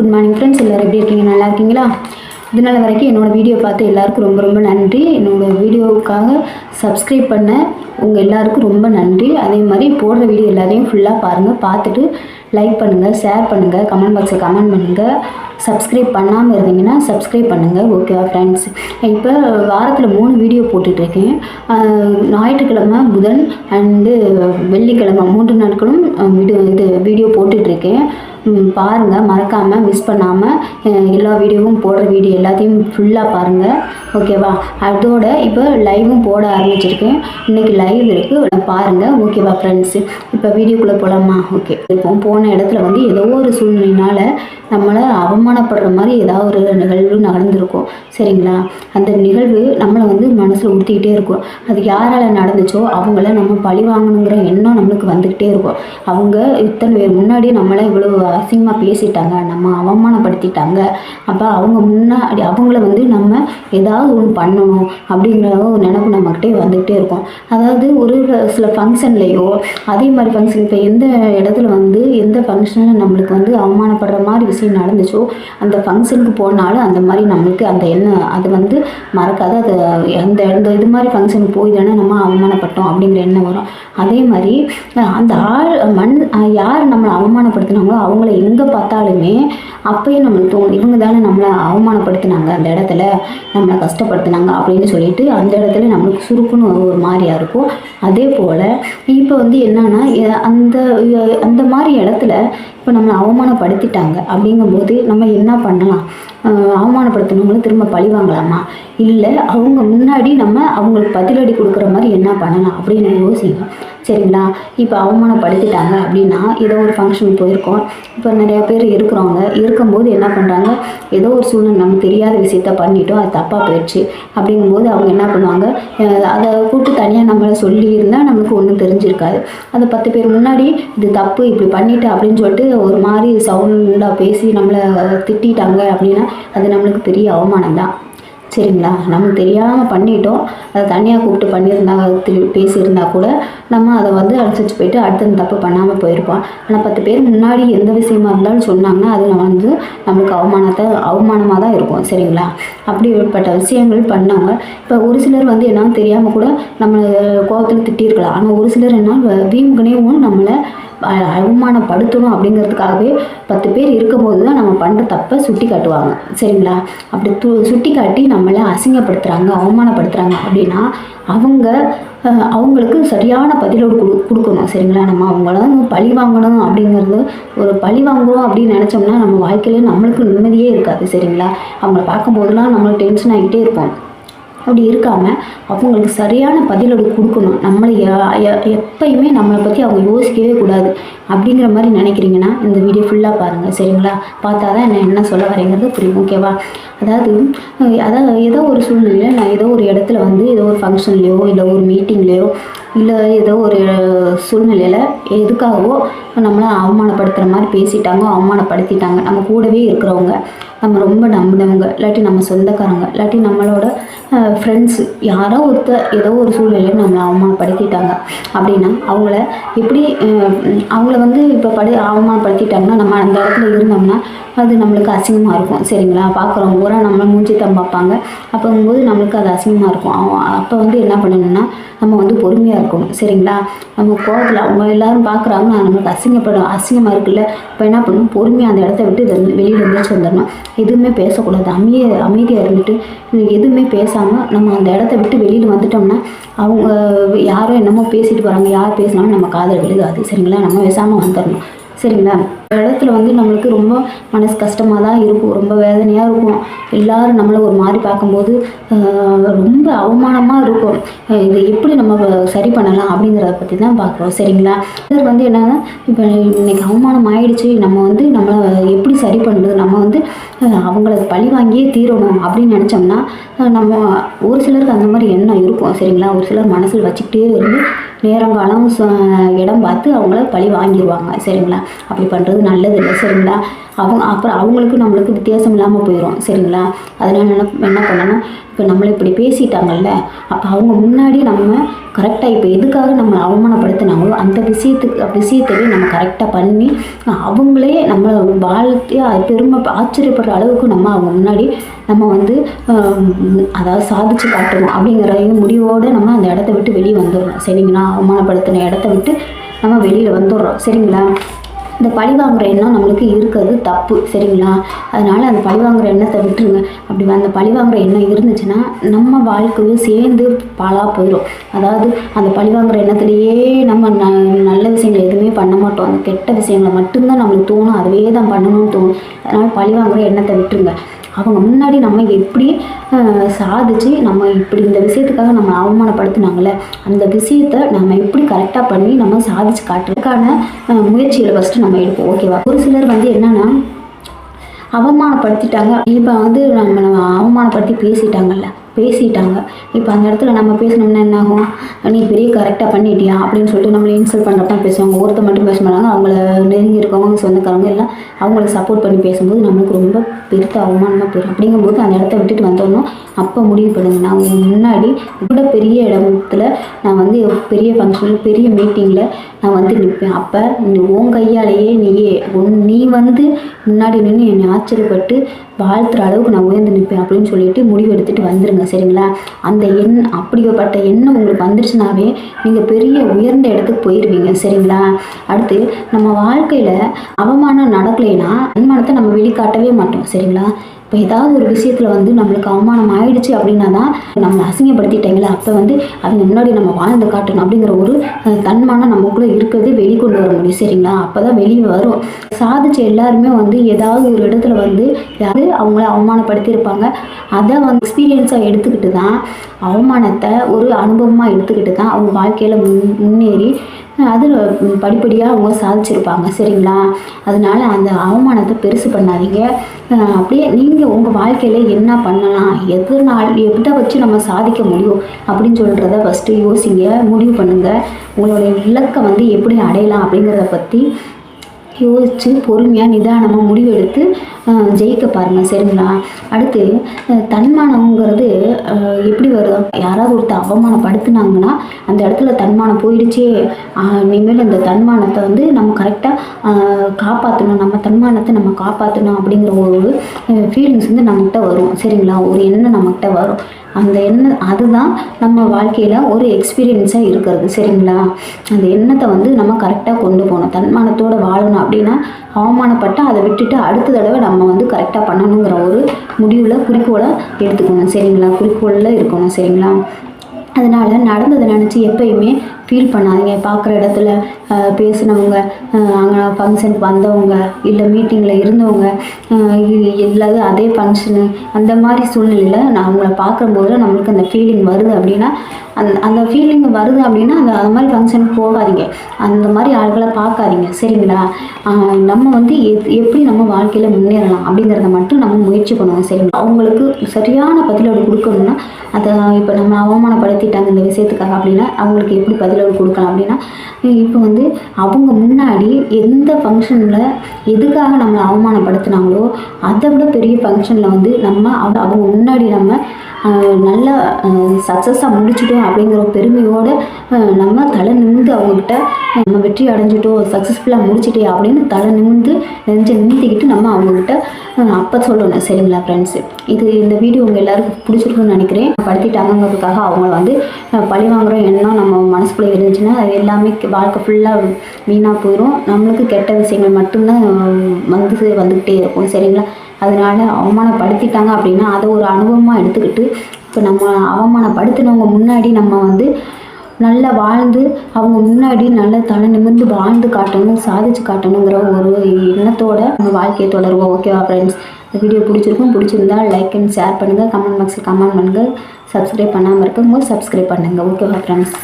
Good morning friends, எல்லோரும் எப்படி இருக்கீங்க? நல்லா இருக்கீங்களா? இதனால் வரைக்கும் என்னோடய வீடியோ பார்த்து எல்லாருக்கும் ரொம்ப ரொம்ப நன்றி. என்னோடய வீடியோவுக்காக சப்ஸ்கிரைப் பண்ண உங்கள் எல்லாருக்கும் ரொம்ப நன்றி. அதே மாதிரி போடுற வீடியோ எல்லாத்தையும் ஃபுல்லாக பாருங்கள். பார்த்துட்டு லைக் பண்ணுங்கள், ஷேர் பண்ணுங்கள், கமெண்ட் பாக்ஸில் கமெண்ட் பண்ணுங்கள். சப்ஸ்கிரைப் பண்ணாமல் இருந்தீங்கன்னா சப்ஸ்கிரைப் பண்ணுங்கள். ஓகேவா ஃப்ரெண்ட்ஸ்? இப்போ வாரத்தில் 3 வீடியோ போட்டுட்ருக்கேன். ஞாயிற்றுக்கிழமை, புதன் அண்டு வெள்ளிக்கிழமை 3 நாட்களும் வீடியோ போட்டுட்ருக்கேன். பாருங்கள், மறக்காமல் மிஸ் பண்ணாமல் எல்லா வீடியோவும் போடுற வீடியோ எல்லாத்தையும் ஃபுல்லாக பாருங்கள். ஓகேவா? அதோட இப்போ லைவும் போட ஆரம்பிச்சிருக்கேன். இன்றைக்கி லைவ் இருக்குது, பாருங்கள். ஓகேவா ஃப்ரெண்ட்ஸு? இப்போ வீடியோக்குள்ளே போகலாமா? ஓகே. இப்போ போன இடத்துல வந்து ஏதோ ஒரு சூழ்நிலையினால் நம்மளை அவமானப்படுற மாதிரி ஏதாவது ஒரு நிகழ்வு நடந்திருக்கும். சரிங்களா? அந்த நிகழ்வு நம்மளை வந்து மனசில் உறுத்திக்கிட்டே இருக்கும். அது யாரால் நடந்துச்சோ அவங்கள நம்ம பழி வாங்கணுங்கிற எண்ணம் நம்மளுக்கு வந்துக்கிட்டே இருக்கும். அவங்க இத்தனை பேர் முன்னாடியே நம்மளை இவ்வளோ அசிங்கமாக பேசிட்டாங்க, நம்ம அவமானப்படுத்திட்டாங்க. அப்போ அவங்க முன்னாடி அவங்கள வந்து நம்ம ஏதாவது ஒன்று பண்ணணும் அப்படிங்கிற ஒரு நினைப்பு நம்மக்கிட்டே வந்துக்கிட்டே இருக்கும். அதாவது ஒரு சில ஃபங்க்ஷன்லேயோ அதே மாதிரி ஃபங்க்ஷன், இப்போ எந்த இடத்துல வந்து எந்த ஃபங்க்ஷனில் நம்மளுக்கு வந்து அவமானப்படுற மாதிரி விஷயம் நடந்துச்சோ அந்த ஃபங்க்ஷனுக்கு போனாலும் அந்த மாதிரி நம்மளுக்கு அந்த எண்ணம் அது வந்து மறக்காது. அது அந்த இது மாதிரி ஃபங்க்ஷனுக்கு போய் தானே நம்ம அவமானப்பட்டோம் அப்படிங்கிற எண்ணம் வரும். அதே மாதிரி அந்த யார் நம்மளை அவமானப்படுத்தினாங்களோ அவங்கள எங்கே பார்த்தாலுமே அப்பயும் நம்மளுக்கு தோணும், இவங்க தானே நம்மளை அவமானப்படுத்தினாங்க, அந்த இடத்துல நம்மளை கஷ்டப்படுத்தினாங்க அப்படின்னு சொல்லிட்டு அந்த இடத்துல நம்மளுக்கு சுருக்குன்னு ஒரு மாதிரியாக இருக்கும். அதே போல் இப்போ வந்து என்னன்னா அந்த மாதிரி இடத்துல இப்போ நம்மளை அவமானப்படுத்திட்டாங்க அப்படிங்கும்போது நம்ம என்ன பண்ணலாம்? அவமானப்படுத்தினவங்களும் திரும்ப பழி வாங்கலாமா? இல்லை அவங்க முன்னாடி நம்ம அவங்களுக்கு பதிலடி கொடுக்குற மாதிரி என்ன பண்ணலாம் அப்படின்னு யோசிக்கணும். சரிங்களா? இப்போ அவமானப்படுத்திட்டாங்க அப்படின்னா ஏதோ ஒரு ஃபங்க்ஷனுக்கு போயிருக்கோம். இப்போ நிறையா பேர் இருக்கும்போது என்ன பண்ணுறாங்க, ஏதோ ஒரு சூழ்நிலை நமக்கு தெரியாத விஷயத்த பண்ணிட்டோம், அது தப்பாக போயிடுச்சு அப்படிங்கும்போது அவங்க என்ன பண்ணுவாங்க, அதை கூப்பிட்டு தனியாக நம்மளை சொல்லியிருந்தால் நமக்கு ஒன்றும் தெரிஞ்சிருக்காது. அதை 10 பேர் முன்னாடி இது தப்பு, இப்படி பண்ணிட்டு அப்படின்னு சொல்லிட்டு ஒரு மாதிரி சவுண்டாக பேசி நம்மளை திட்டாங்க அப்படின்னா அது நம்மளுக்கு பெரிய அவமானம் தான். சரிங்களா? நமக்கு தெரியாமல் பண்ணிட்டோம், அதை தனியாக கூப்பிட்டு பண்ணியிருந்தா பேசியிருந்தா கூட நம்ம அதை வந்து அனுசரித்து போயிட்டு அடுத்த தப்பு பண்ணாமல் போயிருப்போம். ஆனால் 10 பேர் முன்னாடி எந்த விஷயமா இருந்தாலும் சொன்னாங்கன்னா அது வந்து நம்மளுக்கு அவமானமாக தான் இருக்கும். சரிங்களா? அப்படிப்பட்ட விஷயங்கள் பண்ணவங்க இப்போ ஒரு சிலர் வந்து என்னன்னு தெரியாமல் கூட நம்மளை கோபத்தில் திட்டிருக்கலாம். ஆனால் ஒரு சிலர் என்ன வீம்புக்குனேவும் நம்மளை அவமானப்படுத்தணும் அப்படிங்கிறதுக்காகவே 10 பேர் இருக்கும்போது தான் நம்ம பண்ணுற தப்பை சுட்டி காட்டுவாங்க. சரிங்களா? அப்படி சுட்டி காட்டி நம்மளை அசிங்கப்படுத்துகிறாங்க, அவமானப்படுத்துகிறாங்க அப்படின்னா அவங்களுக்கு சரியான பதிலோடு கொடுக்கணும். சரிங்களா? நம்ம அவங்கள பழி வாங்கணும் அப்படிங்கிறது, ஒரு பழி வாங்குவோம் அப்படின்னு நினச்சோம்னா நம்ம வாழ்க்கையில நம்மளுக்கு நிம்மதியே இருக்காது. சரிங்களா? அவங்கள பார்க்கும்போதெல்லாம் நம்மளுக்கு டென்ஷன் ஆகிட்டே இருப்போம். அப்படி இருக்காமல் அவங்களுக்கு சரியான பதிலோடு கொடுக்கணும். நம்மளை எப்பயுமே நம்மளை பற்றி அவங்க யோசிக்கவே கூடாது அப்படிங்கிற மாதிரி நினைக்கிறீங்கன்னா இந்த வீடியோ ஃபுல்லாக பாருங்கள். சரிங்களா? பார்த்தா தான் என்ன சொல்ல வரேங்கிறது புரியும். ஓகேவா? அதாவது ஏதோ ஒரு சூழ்நிலையில் நான் ஏதோ ஒரு இடத்துல வந்து ஏதோ ஒரு ஃபங்க்ஷன்லேயோ இல்லை ஒரு மீட்டிங்லேயோ இல்லை ஏதோ ஒரு சூழ்நிலையில் எதுக்காகவோ நம்மளை அவமானப்படுத்துகிற மாதிரி பேசிட்டாங்க, அவமானப்படுத்திட்டாங்க. நம்ம கூடவே இருக்கிறவங்க, நம்ம ரொம்ப நம்பினவங்க, இல்லாட்டி நம்ம சொந்தக்காரங்க, இல்லாட்டி நம்மளோட ஃப்ரெண்ட்ஸு, யாரோ ஏதோ ஒரு சூழ்நிலையில் நம்மளை அவமானப்படுத்திட்டாங்க அப்படின்னா அவங்கள வந்து இப்போ அவமானப்படுத்திட்டாங்கன்னா நம்ம அந்த இடத்துல இருந்தோம்னா அது நம்மளுக்கு அசிங்கமாக இருக்கும். சரிங்களா? பார்க்குறவங்க பூரா நம்மளை மூஞ்சி தான் பார்ப்பாங்க. அப்போங்கும்போது நம்மளுக்கு அது அசிங்கமாக இருக்கும். அப்போ வந்து என்ன பண்ணணும்னா நம்ம வந்து பொறுமையாக இருக்கணும். சரிங்களா? நம்ம கோவத்தில் அவங்க எல்லோரும் பார்க்குறாங்க, நம்மளுக்கு அசிங்கமாக இருக்குல்ல, இப்போ என்ன பண்ணணும், பொறுமையாக அந்த இடத்த விட்டு வெளியில் எழுந்திரிச்சு வந்துடணும். எதுவுமே பேசக்கூடாது. அமைதியாக இருந்துட்டு எதுவுமே பேசாமல் நம்ம அந்த இடத்த விட்டு வெளியில் வந்துட்டோம்னா அவங்க யாரோ என்னமோ பேசிட்டு போகிறாங்க, யார் பேசினாலும் நம்ம காதில் விழுகாது. சரிங்களா? நம்ம பேசாமல் வந்துடணும். சரிங்களா? இடத்துல வந்து நம்மளுக்கு ரொம்ப மனசு கஷ்டமாக தான் இருக்கும், ரொம்ப வேதனையாக இருக்கும். எல்லோரும் நம்மளை ஒரு மாதிரி பார்க்கும்போது ரொம்ப அவமானமாக இருக்கும். இதை எப்படி நம்ம சரி பண்ணலாம் அப்படிங்கிறத பற்றி தான் பார்க்குறோம். சரிங்களா? இது வந்து என்னன்னா, இப்போ இன்றைக்கி அவமானம் ஆயிடுச்சு, நம்ம வந்து நம்மளை எப்படி சரி பண்ணுறது, நம்ம வந்து அவங்கள பழி வாங்கியே தீரணும் அப்படின்னு நினச்சோம்னா நம்ம ஒரு சிலருக்கு அந்த மாதிரி எண்ணம் இருக்கும். சரிங்களா? ஒரு சிலர் மனசில் வச்சுக்கிட்டே இருந்து நேரங்காலம் இடம் பார்த்து அவங்கள பழி வாங்கிடுவாங்க. சரிங்களா? அப்படி பண்ணுறது பண்ணுறது நல்லது இல்லை சரிங்களா. அப்புறம் அவங்களுக்கு நம்மளுக்கு வித்தியாசம் இல்லாமல் போயிடும் சரிங்களா. அதனால் என்ன பண்ணணும், இப்போ நம்மளை இப்படி பேசிட்டாங்கல்ல, அப்போ அவங்க முன்னாடி நம்ம கரெக்டாக இப்போ எதுக்காக நம்மளை அவமானப்படுத்தினாங்களோ அந்த விஷயத்தவே நம்ம கரெக்டாக பண்ணி அவங்களே நம்மளை வாழ்த்தி பெருமை ஆச்சரியப்படுற அளவுக்கு நம்ம அவங்க முன்னாடி நம்ம வந்து அதாவது சாதிச்சு காட்டணும் அப்படிங்கிற முடிவோடு நம்ம அந்த இடத்த விட்டு வெளியே வந்துடுறோம் சரிங்களா. அவமானப்படுத்தின இடத்த விட்டு நம்ம வெளியில் வந்துடுறோம் சரிங்களா. இந்த பழி வாங்குகிற எண்ணம் நம்மளுக்கு இருக்கிறது தப்பு சரிங்களா. அதனால் அந்த பழி வாங்குகிற எண்ணத்தை விட்டுருங்க. அப்படி அந்த பழி வாங்குகிற எண்ணம் இருந்துச்சுன்னா நம்ம வாழ்க்கையும் சேர்ந்து பாழாக போயிடும். அதாவது அந்த பழி வாங்குகிற எண்ணத்துலேயே நம்ம நல்ல விஷயங்கள் எதுவுமே பண்ண மாட்டோம். அந்த கெட்ட விஷயங்களை மட்டும்தான் நம்மளுக்கு தோணும், அதுவே தான் பண்ணணும்னு தோணும். அதனால் பழி வாங்குகிற எண்ணத்தை விட்டுருங்க. அவங்க முன்னாடி நம்ம எப்படி சாதிச்சு நம்ம இப்படி இந்த விஷயத்துக்காக நம்ம அவமானப்படுத்தினாங்களே அந்த விஷயத்த நம்ம எப்படி கரெக்டாக பண்ணி நம்ம சாதிச்சு காட்டுறதுக்கான முயற்சிகளை ஃபஸ்ட்டு நம்ம எடுப்போம் ஓகேவா. ஒரு சிலர் வந்து என்னென்னா அவமானப்படுத்திட்டாங்க, இப்போ வந்து நம்ம அவமானப்படுத்தி பேசிட்டாங்க. இப்போ அந்த இடத்துல நம்ம பேசணும்னா என்ன ஆகும், நீ பெரிய கரெக்டாக பண்ணிட்டியா அப்படின்னு சொல்லிட்டு நம்மளை இன்சல்ட் பண்ணுறப்ப பேசுவாங்க. ஒருத்தர் மட்டும் பேச மாட்டாங்க, அவங்கள நெருங்கி இருக்கவங்க சொந்தக்காரங்க எல்லாம் அவங்களுக்கு சப்போர்ட் பண்ணி பேசும்போது நம்மளுக்கு ரொம்ப பெருத்த அவமானமாக போயிடும். அப்படிங்கும்போது அந்த இடத்த விட்டுட்டு வந்தோம்னா அப்போ முடிவு பண்ணுங்க. நான் முன்னாடி கூட பெரிய இடத்துல நான் வந்து பெரிய ஃபங்க்ஷனில் பெரிய மீட்டிங்கில் நான் வந்து நிற்பேன். அப்போ உன் கையாலேயே நீ வந்து முன்னாடி நின்று என்னை ஆச்சரியப்பட்டு வாழ்த்துற அளவுக்கு நான் உயர்ந்து நிற்பேன் அப்படின்னு சொல்லிட்டு முடிவு எடுத்துகிட்டு வந்துடுங்க சரிங்களா. அந்த அப்படிப்பட்ட எண்ணம் உங்களுக்கு வந்துருச்சுனாவே நீங்கள் பெரிய உயர்ந்த இடத்துக்கு போயிடுவீங்க சரிங்களா. அடுத்து நம்ம வாழ்க்கையில் அவமானம் நடக்கலைன்னா அவமானத்தை நம்ம வெளிக்காட்டவே மாட்டோம் சரிங்களா. இப்போ ஏதாவது ஒரு விஷயத்தில் வந்து நம்மளுக்கு அவமானம் ஆயிடுச்சு அப்படின்னா தான் நம்மளை அசிங்கப்படுத்திட்டாங்களே அப்போ வந்து அவங்க முன்னாடி நம்ம வாழ்ந்து காட்டணும் அப்படிங்கிற ஒரு தன்மானம் நமக்குள்ளே இருக்கிறது வெளிக்கொண்டு வர முடியும் சரிங்களா. அப்போ தான் வெளியே வரும். சாதிச்ச எல்லாருமே வந்து ஏதாவது ஒரு இடத்துல வந்து யாரு அவங்கள அவமானப்படுத்தியிருப்பாங்க. அதை வந்து எக்ஸ்பீரியன்ஸாக எடுத்துக்கிட்டு தான் அவமானத்தை ஒரு அனுபவமாக எடுத்துக்கிட்டு தான் அவங்க வாழ்க்கையில் முன்னேறி அது படிப்படியாக அவங்க சாதிச்சிருப்பாங்க சரிங்களா. அதனால் அந்த அவமானத்தை பெருசு பண்ணாதீங்க. அப்படியே நீங்கள் உங்கள் வாழ்க்கையில் என்ன பண்ணலாம், எதை வச்சு நம்ம சாதிக்க முடியும் அப்படின்னு சொல்கிறத ஃபஸ்ட்டு யோசிங்க, முடிவு பண்ணுங்கள். உங்களுடைய இலக்கை வந்து எப்படி அடையலாம் அப்படிங்கிறத பற்றி யோசித்து பொறுமையாக நிதானமாக முடிவெடுத்து ஜெயிக்க பாருங்கள் சரிங்களா. அடுத்து தன்மானங்கிறது எப்படி வரும், யாராவது ஒருத்தர் அவமானப்படுத்தினாங்கன்னா அந்த இடத்துல தன்மானம் போயிடுச்சே, இனிமேல் இந்த தன்மானத்தை வந்து நம்ம கரெக்டாக காப்பாற்றணும், நம்ம தன்மானத்தை நம்ம காப்பாற்றணும் அப்படிங்கிற ஒரு ஃபீலிங்ஸ் வந்து நம்மகிட்ட வரும் சரிங்களா. ஒரு எண்ணம் நம்மகிட்ட வரும். அந்த எண்ணம் அதுதான் நம்ம வாழ்க்கையில் ஒரு எக்ஸ்பீரியன்ஸாக இருக்கிறது சரிங்களா. அந்த எண்ணத்தை வந்து நம்ம கரெக்டாக கொண்டு போகணும். தன்மானத்தோடு வாழணும் அப்படின்னா அவமானப்பட்டால் அதை விட்டுட்டு அடுத்த தடவை நம்ம வந்து கரெக்டாக பண்ணணுங்கிற ஒரு முடிவில் குறிக்கோளை எடுத்துக்கணும் சரிங்களா. குறிக்கோளில் இருக்கணும் சரிங்களா. அதனால் நடந்ததை நினச்சி எப்பயுமே ஃபீல் பண்ணாதீங்க. பார்க்குற இடத்துல பேசினவங்க, அங்கே ஃபங்க்ஷனுக்கு வந்தவங்க, இல்லை மீட்டிங்கில் இருந்தவங்க, எல்லாரும் அதே ஃபங்க்ஷனு அந்த மாதிரி சூழ்நிலையில் நான் அவங்கள பார்க்கும்போது நம்மளுக்கு அந்த ஃபீலிங் வருது அப்படின்னா அந்த ஃபீலிங் வருது அப்படின்னா அந்த மாதிரி ஃபங்க்ஷனுக்கு போகாதீங்க, அந்த மாதிரி ஆட்களை பார்க்காதீங்க சரிங்களா. நம்ம வந்து எப்படி நம்ம வாழ்க்கையில் முன்னேறலாம் அப்படிங்கிறத மட்டும் நம்ம முயற்சி பண்ணுவோம் சரிங்களா. அவங்களுக்கு சரியான பதிலோடு கொடுக்கணும்னா அதை இப்போ நம்ம அவமானப்படுத்திட்டாங்க இந்த விஷயத்துக்காக அப்படின்னா அவங்களுக்கு எப்படி பதிலோடு கொடுக்கலாம் அப்படின்னா, இப்போ வந்து அவங்க முன்னாடி எந்த ஃபங்க்ஷனில் எதுக்காக நம்மளை அவமானப்படுத்தினாங்களோ அதை விட பெரிய ஃபங்க்ஷனில் வந்து நம்ம அவங்க முன்னாடி நம்ம நல்லா சக்ஸஸாக முடிச்சிட்டோம் அப்படிங்கிற பெருமையோடு நம்ம தலை நிமிர்ந்து அவங்கக்கிட்ட நம்ம வெற்றி அடைஞ்சிட்டோம், சக்ஸஸ்ஃபுல்லாக முடிச்சிட்டே அப்படின்னு தலை நிமிர்ந்து நிமிர்த்திக்கிட்டு நம்ம அவங்கக்கிட்ட அப்போ சொல்லணும் சரிங்களா ஃப்ரெண்ட்ஸு. இந்த வீடியோ உங்கள் எல்லாருக்கும் பிடிச்சிருக்குன்னு நினைக்கிறேன். படுத்திட்டாங்கிறதுக்காக அவங்கள வந்து பழி வாங்குகிற எண்ணம் நம்ம மனசுக்குள்ளே இருந்துச்சுன்னா அது எல்லாமே வாழ்க்கை ஃபுல்லாக வீணாக போயிடும். நம்மளுக்கு கெட்ட விஷயங்கள் மட்டும்தான் வந்துக்கிட்டே இருக்கும் சரிங்களா. அதனால் அவமானப்படுத்திட்டாங்க அப்படின்னா அதை ஒரு அனுபவமாக எடுத்துக்கிட்டு இப்போ நம்ம அவமானப்படுத்தினவங்க முன்னாடி நம்ம வந்து நல்லா வாழ்ந்து அவங்க முன்னாடி நல்லா தலை நிமிர்ந்து வாழ்ந்து காட்டணும், சாதிச்சு காட்டணுங்கிற ஒரு எண்ணத்தோடு நம்ம வாழ்க்கையை தொடருவோம் ஓகேவா ஃப்ரெண்ட்ஸ். இந்த வீடியோ பிடிச்சிருந்தால் லைக் அண்ட் ஷேர் பண்ணுங்கள், கமெண்ட் பாக்ஸில் கமெண்ட் பண்ணுங்கள், சப்ஸ்கிரைப் பண்ணாமல் இருக்கும்போது சப்ஸ்கிரைப் பண்ணுங்கள் ஓகேவா ஃப்ரெண்ட்ஸ்.